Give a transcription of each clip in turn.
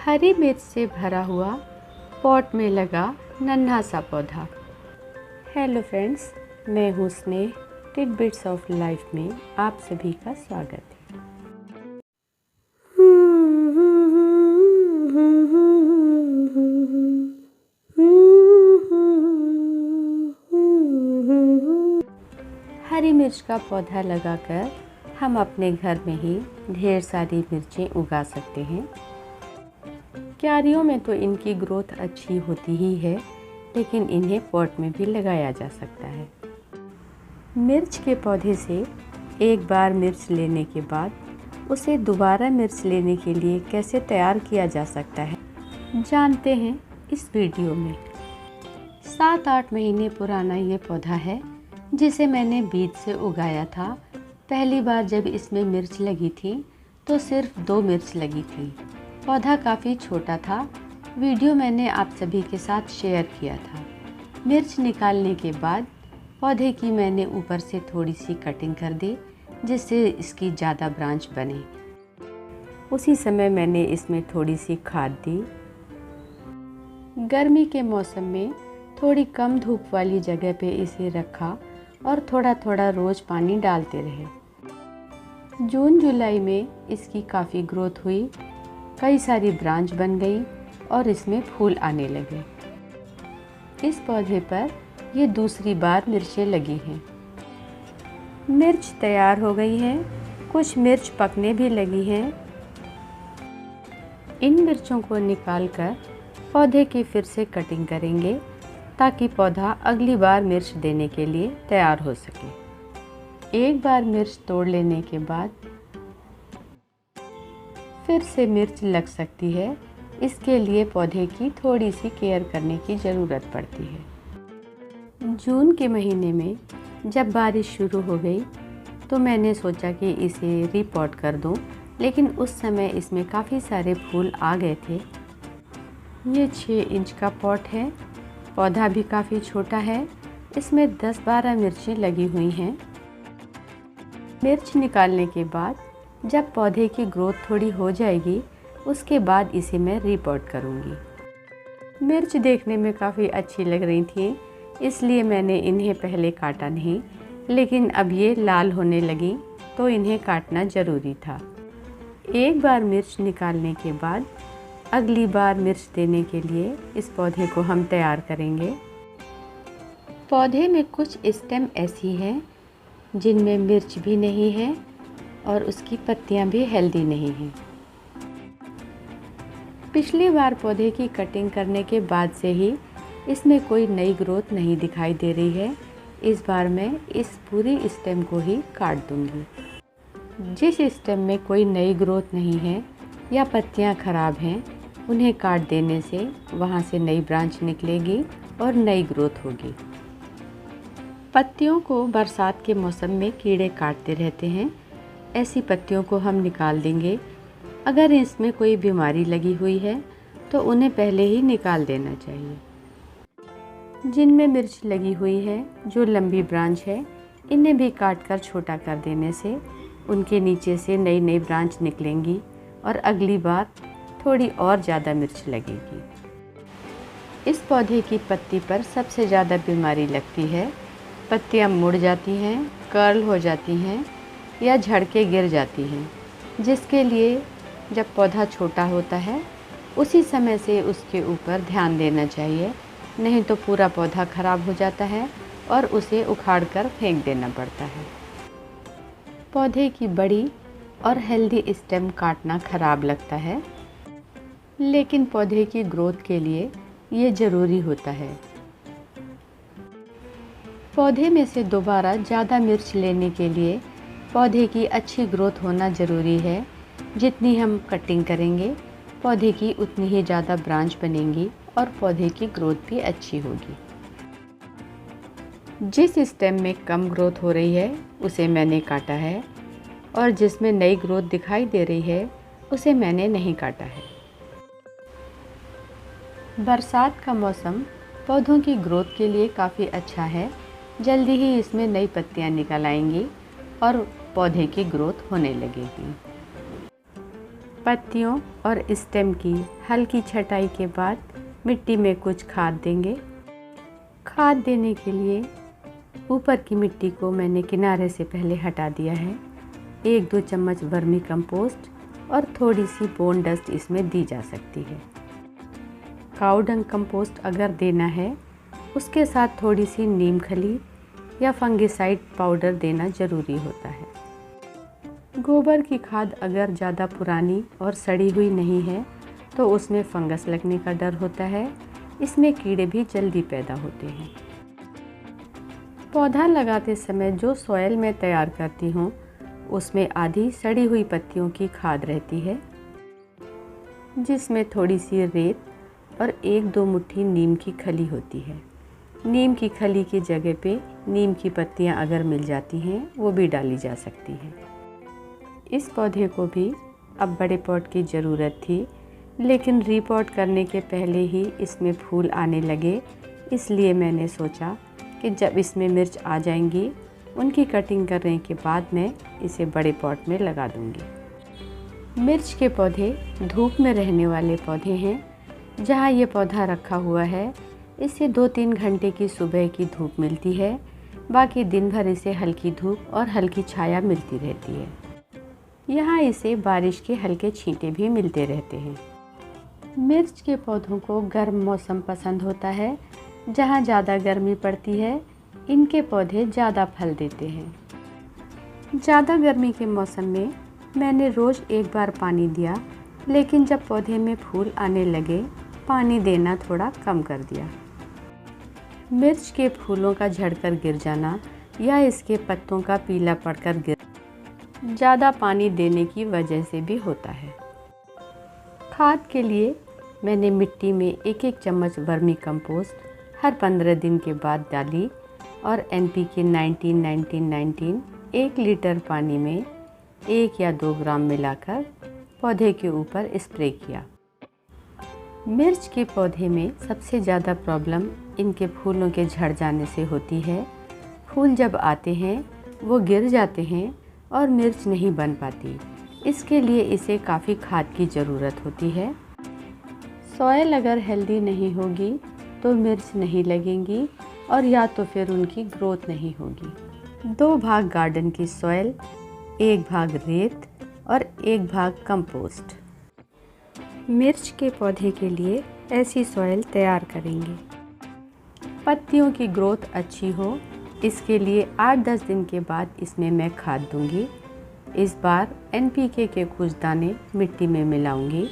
हरी मिर्च से भरा हुआ पॉट में लगा नन्हा सा पौधा। हेलो फ्रेंड्स, मैं हूँ स्नेह। टिडबिट्स ऑफ लाइफ में आप सभी का स्वागत है। हरी मिर्च का पौधा लगाकर हम अपने घर में ही ढेर सारी मिर्चें उगा सकते हैं। क्यारियों में तो इनकी ग्रोथ अच्छी होती ही है, लेकिन इन्हें पॉट में भी लगाया जा सकता है। मिर्च के पौधे से एक बार मिर्च लेने के बाद उसे दोबारा मिर्च लेने के लिए कैसे तैयार किया जा सकता है, जानते हैं इस वीडियो में। 7-8 महीने पुराना ये पौधा है, जिसे मैंने बीज से उगाया था। पहली बार जब इसमें मिर्च लगी थी तो सिर्फ 2 मिर्च लगी थी। पौधा काफ़ी छोटा था। वीडियो मैंने आप सभी के साथ शेयर किया था। मिर्च निकालने के बाद पौधे की मैंने ऊपर से थोड़ी सी कटिंग कर दी, जिससे इसकी ज़्यादा ब्रांच बने। उसी समय मैंने इसमें थोड़ी सी खाद दी। गर्मी के मौसम में थोड़ी कम धूप वाली जगह पे इसे रखा और थोड़ा थोड़ा रोज़ पानी डालते रहे। जून जुलाई में इसकी काफ़ी ग्रोथ हुई, कई सारी ब्रांच बन गई और इसमें फूल आने लगे। इस पौधे पर ये दूसरी बार मिर्चें लगी हैं। मिर्च तैयार हो गई है, कुछ मिर्च पकने भी लगी हैं। इन मिर्चों को निकालकर पौधे की फिर से कटिंग करेंगे, ताकि पौधा अगली बार मिर्च देने के लिए तैयार हो सके। एक बार मिर्च तोड़ लेने के बाद फिर से मिर्च लग सकती है। इसके लिए पौधे की थोड़ी सी केयर करने की ज़रूरत पड़ती है। जून के महीने में जब बारिश शुरू हो गई तो मैंने सोचा कि इसे रीपॉट कर दूं, लेकिन उस समय इसमें काफ़ी सारे फूल आ गए थे। ये 6 इंच का पॉट है। पौधा भी काफ़ी छोटा है। इसमें 10-12 मिर्चें लगी हुई हैं। मिर्च निकालने के बाद जब पौधे की ग्रोथ थोड़ी हो जाएगी, उसके बाद इसे मैं रीपॉट करूँगी। मिर्च देखने में काफ़ी अच्छी लग रही थी, इसलिए मैंने इन्हें पहले काटा नहीं, लेकिन अब ये लाल होने लगी तो इन्हें काटना ज़रूरी था। एक बार मिर्च निकालने के बाद अगली बार मिर्च देने के लिए इस पौधे को हम तैयार करेंगे। पौधे में कुछ स्टेम ऐसी हैं जिनमें मिर्च भी नहीं है और उसकी पत्तियां भी हेल्दी नहीं हैं। पिछली बार पौधे की कटिंग करने के बाद से ही इसमें कोई नई ग्रोथ नहीं दिखाई दे रही है। इस बार मैं इस पूरी स्टेम को ही काट दूंगी। जिस स्टेम में कोई नई ग्रोथ नहीं है या पत्तियां खराब हैं, उन्हें काट देने से वहां से नई ब्रांच निकलेगी और नई ग्रोथ होगी। पत्तियों को बरसात के मौसम में कीड़े काटते रहते हैं। ऐसी पत्तियों को हम निकाल देंगे। अगर इसमें कोई बीमारी लगी हुई है तो उन्हें पहले ही निकाल देना चाहिए। जिनमें मिर्च लगी हुई है, जो लंबी ब्रांच है, इन्हें भी काट कर छोटा कर देने से उनके नीचे से नई नई ब्रांच निकलेंगी और अगली बार थोड़ी और ज़्यादा मिर्च लगेगी। इस पौधे की पत्ती पर सबसे ज़्यादा बीमारी लगती है। पत्तियाँ मुड़ जाती हैं, कर्ल हो जाती हैं या झड़ के गिर जाती हैं, जिसके लिए जब पौधा छोटा होता है उसी समय से उसके ऊपर ध्यान देना चाहिए, नहीं तो पूरा पौधा खराब हो जाता है और उसे उखाड़ कर फेंक देना पड़ता है। पौधे की बड़ी और हेल्दी स्टेम काटना खराब लगता है, लेकिन पौधे की ग्रोथ के लिए ये ज़रूरी होता है। पौधे में से दोबारा ज़्यादा मिर्च लेने के लिए पौधे की अच्छी ग्रोथ होना ज़रूरी है। जितनी हम कटिंग करेंगे, पौधे की उतनी ही ज़्यादा ब्रांच बनेंगी और पौधे की ग्रोथ भी अच्छी होगी। जिस स्टेम में कम ग्रोथ हो रही है उसे मैंने काटा है, और जिसमें नई ग्रोथ दिखाई दे रही है उसे मैंने नहीं काटा है। बरसात का मौसम पौधों की ग्रोथ के लिए काफ़ी अच्छा है। जल्दी ही इसमें नई पत्तियां निकल आएंगी और पौधे की ग्रोथ होने लगेगी। पत्तियों और स्टेम की हल्की छटाई के बाद मिट्टी में कुछ खाद देंगे। खाद देने के लिए ऊपर की मिट्टी को मैंने किनारे से पहले हटा दिया है। 1-2 चम्मच वर्मी कंपोस्ट और थोड़ी सी बोन डस्ट इसमें दी जा सकती है। काऊ डंग कंपोस्ट अगर देना है उसके साथ थोड़ी सी नीम खली या फंगिसाइड पाउडर देना ज़रूरी होता है। गोबर की खाद अगर ज़्यादा पुरानी और सड़ी हुई नहीं है तो उसमें फंगस लगने का डर होता है। इसमें कीड़े भी जल्दी पैदा होते हैं। पौधा लगाते समय जो सॉइल मैं तैयार करती हूँ उसमें आधी सड़ी हुई पत्तियों की खाद रहती है, जिसमें थोड़ी सी रेत और 1-2 मुट्ठी नीम की खली होती है। नीम की खली की जगह पे नीम की पत्तियाँ अगर मिल जाती हैं वो भी डाली जा सकती हैं। इस पौधे को भी अब बड़े पॉट की ज़रूरत थी, लेकिन रीपॉट करने के पहले ही इसमें फूल आने लगे, इसलिए मैंने सोचा कि जब इसमें मिर्च आ जाएंगी उनकी कटिंग करने के बाद मैं इसे बड़े पॉट में लगा दूंगी। मिर्च के पौधे धूप में रहने वाले पौधे हैं। जहाँ ये पौधा रखा हुआ है इसे 2-3 घंटे की सुबह की धूप मिलती है, बाकी दिन भर इसे हल्की धूप और हल्की छाया मिलती रहती है। यहाँ इसे बारिश के हल्के छींटे भी मिलते रहते हैं। मिर्च के पौधों को गर्म मौसम पसंद होता है। जहाँ ज़्यादा गर्मी पड़ती है इनके पौधे ज़्यादा फल देते हैं। ज़्यादा गर्मी के मौसम में मैंने रोज़ 1 बार पानी दिया, लेकिन जब पौधे में फूल आने लगे पानी देना थोड़ा कम कर दिया। मिर्च के फूलों का झड़कर गिर जाना या इसके पत्तों का पीला पड़कर गिर ज़्यादा पानी देने की वजह से भी होता है। खाद के लिए मैंने मिट्टी में 1-1 चम्मच वर्मी कंपोस्ट हर 15 दिन के बाद डाली और NPK 19-19-19 1 लीटर पानी में 1 या 2 ग्राम मिलाकर पौधे के ऊपर स्प्रे किया। मिर्च के पौधे में सबसे ज़्यादा प्रॉब्लम इनके फूलों के झड़ जाने से होती है। फूल जब आते हैं वो गिर जाते हैं और मिर्च नहीं बन पाती। इसके लिए इसे काफ़ी खाद की ज़रूरत होती है। सॉइल अगर हेल्दी नहीं होगी तो मिर्च नहीं लगेंगी और या तो फिर उनकी ग्रोथ नहीं होगी। 2 भाग गार्डन की सॉइल, 1 भाग रेत और 1 भाग कंपोस्ट। मिर्च के पौधे के लिए ऐसी सॉइल तैयार करेंगे। पत्तियों की ग्रोथ अच्छी हो इसके लिए 8-10 दिन के बाद इसमें मैं खाद दूंगी। इस बार NPK के कुछ दाने मिट्टी में मिलाऊंगी,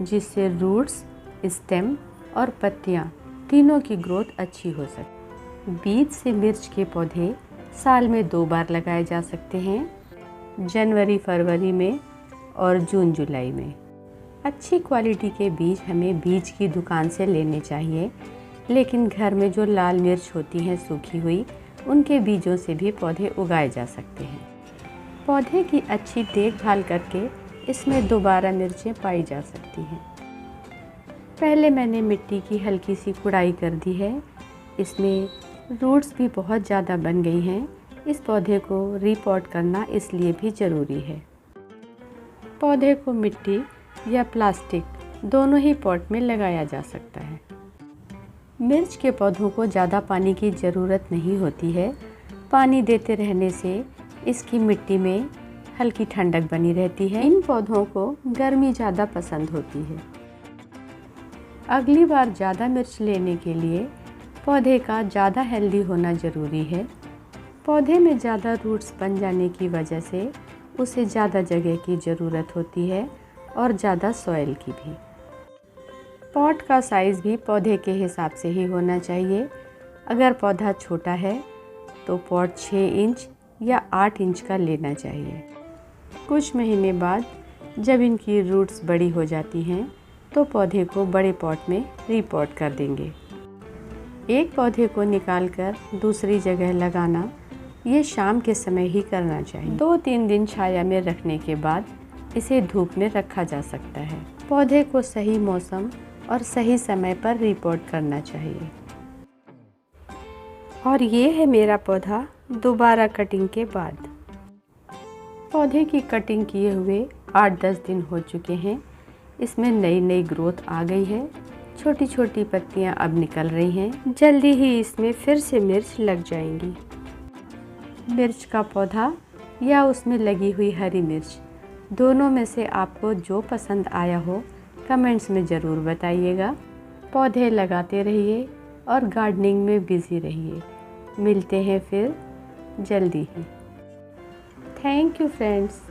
जिससे रूट्स, स्टेम और पत्तियां तीनों की ग्रोथ अच्छी हो सके। बीज से मिर्च के पौधे साल में 2 बार लगाए जा सकते हैं, जनवरी-फरवरी में और जून-जुलाई में। अच्छी क्वालिटी के बीज हमें बीज की दुकान से लेने चाहिए, लेकिन घर में जो लाल मिर्च होती हैं सूखी हुई, उनके बीजों से भी पौधे उगाए जा सकते हैं। पौधे की अच्छी देखभाल करके इसमें दोबारा मिर्चें पाई जा सकती हैं। पहले मैंने मिट्टी की हल्की सी कुड़ाई कर दी है। इसमें रूट्स भी बहुत ज़्यादा बन गई हैं। इस पौधे को रीपॉट करना इसलिए भी ज़रूरी है। पौधे को मिट्टी या प्लास्टिक दोनों ही पॉट में लगाया जा सकता है। मिर्च के पौधों को ज़्यादा पानी की ज़रूरत नहीं होती है। पानी देते रहने से इसकी मिट्टी में हल्की ठंडक बनी रहती है। इन पौधों को गर्मी ज़्यादा पसंद होती है। अगली बार ज़्यादा मिर्च लेने के लिए पौधे का ज़्यादा हेल्दी होना ज़रूरी है। पौधे में ज़्यादा रूट्स बन जाने की वजह से उसे ज़्यादा जगह की ज़रूरत होती है और ज़्यादा सॉइल की भी। पॉट का साइज़ भी पौधे के हिसाब से ही होना चाहिए। अगर पौधा छोटा है तो पॉट 6 इंच या 8 इंच का लेना चाहिए। कुछ महीने बाद जब इनकी रूट्स बड़ी हो जाती हैं तो पौधे को बड़े पॉट में रीपॉट कर देंगे। एक पौधे को निकालकर दूसरी जगह लगाना ये शाम के समय ही करना चाहिए। 2-3 दिन छाया में रखने के बाद इसे धूप में रखा जा सकता है। पौधे को सही मौसम और सही समय पर रीपॉट करना चाहिए। और ये है मेरा पौधा दोबारा कटिंग के बाद। पौधे की कटिंग किए हुए 8-10 दिन हो चुके हैं। इसमें नई नई ग्रोथ आ गई है, छोटी छोटी पत्तियां अब निकल रही हैं। जल्दी ही इसमें फिर से मिर्च लग जाएंगी। मिर्च का पौधा या उसमें लगी हुई हरी मिर्च, दोनों में से आपको जो पसंद आया हो कमेंट्स में ज़रूर बताइएगा। पौधे लगाते रहिए और गार्डनिंग में बिज़ी रहिए। मिलते हैं फिर जल्दी ही। Thank you friends.